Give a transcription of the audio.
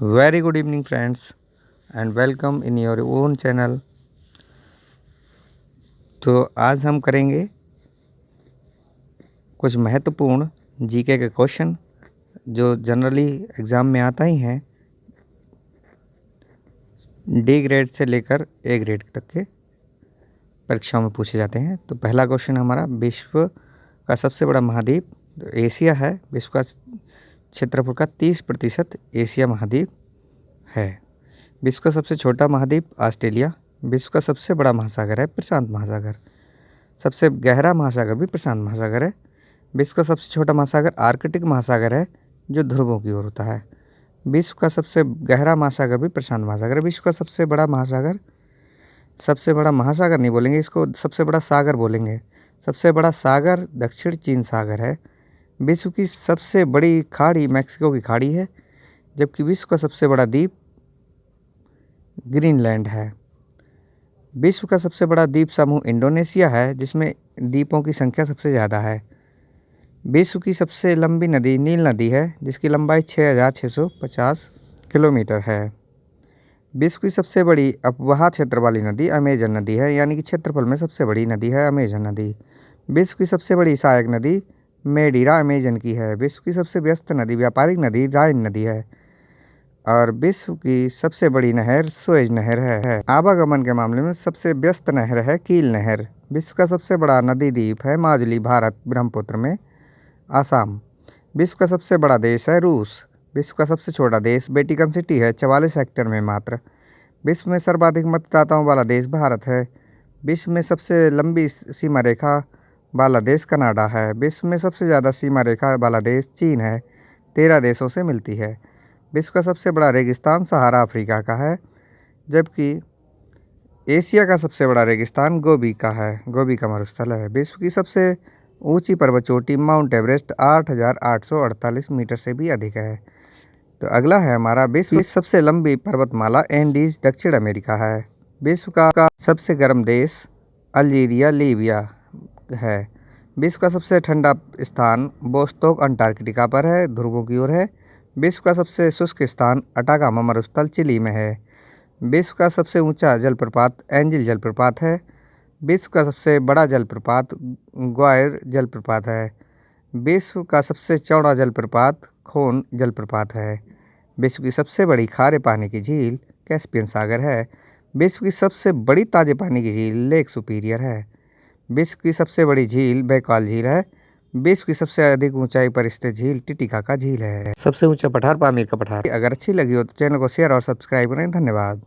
Very good evening, friends, and welcome in your own channel. तो आज हम करेंगे कुछ महत्वपूर्ण जीके के क्वेश्चन जो जनरली एग्ज़ाम में आता ही हैं, डी ग्रेड से लेकर ए ग्रेड तक के परीक्षाओं में पूछे जाते हैं। तो पहला क्वेश्चन हमारा, विश्व का सबसे बड़ा महाद्वीप तो एशिया है। विश्व का क्षेत्रफल का 30% एशिया महाद्वीप है। विश्व का सबसे छोटा महाद्वीप ऑस्ट्रेलिया। विश्व का सबसे बड़ा महासागर है प्रशांत महासागर। सबसे गहरा महासागर भी प्रशांत महासागर है। विश्व का सबसे छोटा महासागर आर्कटिक महासागर है जो ध्रुवों की ओर होता है। विश्व का सबसे गहरा महासागर भी प्रशांत महासागर है। विश्व का सबसे बड़ा महासागर नहीं बोलेंगे, इसको सबसे बड़ा सागर बोलेंगे। सबसे बड़ा सागर दक्षिण चीन सागर है। विश्व की सबसे बड़ी खाड़ी मैक्सिको की खाड़ी है, जबकि विश्व का सबसे बड़ा द्वीप ग्रीनलैंड है। विश्व का सबसे बड़ा द्वीप समूह इंडोनेशिया है, जिसमें द्वीपों की संख्या सबसे ज़्यादा है। विश्व की सबसे लंबी नदी नील नदी है, जिसकी लंबाई 6,650 किलोमीटर है। विश्व की सबसे बड़ी अपवाह क्षेत्र वाली नदी अमेजन नदी है, यानी कि क्षेत्रफल में सबसे बड़ी नदी है अमेजन नदी। विश्व की सबसे बड़ी सहायक नदी मेडीरा अमेजन की है। विश्व की सबसे व्यस्त नदी व्यापारिक नदी राइन नदी है। और विश्व की सबसे बड़ी नहर सुएज नहर है। आवागमन के मामले में सबसे व्यस्त नहर है कील नहर। विश्व का सबसे बड़ा नदी द्वीप है माजुली, भारत, ब्रह्मपुत्र में, आसाम। विश्व का सबसे बड़ा देश है रूस। विश्व का सबसे छोटा देश वेटिकन सिटी है, 44 हेक्टेयर में मात्र। विश्व में सर्वाधिक मतदाताओं वाला देश भारत है। विश्व में सबसे लंबी सीमा रेखा वाला देश कनाडा है। विश्व में सबसे ज़्यादा सीमा रेखा वाला देश चीन है, 13 देशों से मिलती है। विश्व का सबसे बड़ा रेगिस्तान सहारा अफ्रीका का है, जबकि एशिया का सबसे बड़ा रेगिस्तान गोबी का मरुस्थल है। विश्व की सबसे ऊंची पर्वत चोटी माउंट एवरेस्ट 8,848 मीटर से भी अधिक है। तो अगला है हमारा, विश्व की सबसे लंबी पर्वतमाला एंडीज दक्षिण अमेरिका है। विश्व का सबसे गर्म देश अल्जीरिया लीबिया है। विश्व का सबसे ठंडा स्थान बोस्तोक अंटार्कटिका पर है, ध्रुवों की ओर है। विश्व का सबसे शुष्क स्थान अटाकामा मरुस्थल चिली में है। विश्व का सबसे ऊंचा जलप्रपात एंजिल जलप्रपात है। विश्व का सबसे बड़ा जलप्रपात ग्वायर जलप्रपात है। विश्व का सबसे चौड़ा जलप्रपात खोन जलप्रपात है। विश्व की सबसे बड़ी खारे पानी की झील कैस्पियन सागर है। विश्व की सबसे बड़ी ताजे पानी की झील लेक सुपीरियर है। विश्व की सबसे बड़ी झील बैकाल झील है। विश्व की सबसे अधिक ऊंचाई पर स्थित झील टिटिकाका झील है। सबसे ऊंचा पठार पामीर का पठार। अगर अच्छी लगी हो तो चैनल को शेयर और सब्सक्राइब करें। धन्यवाद।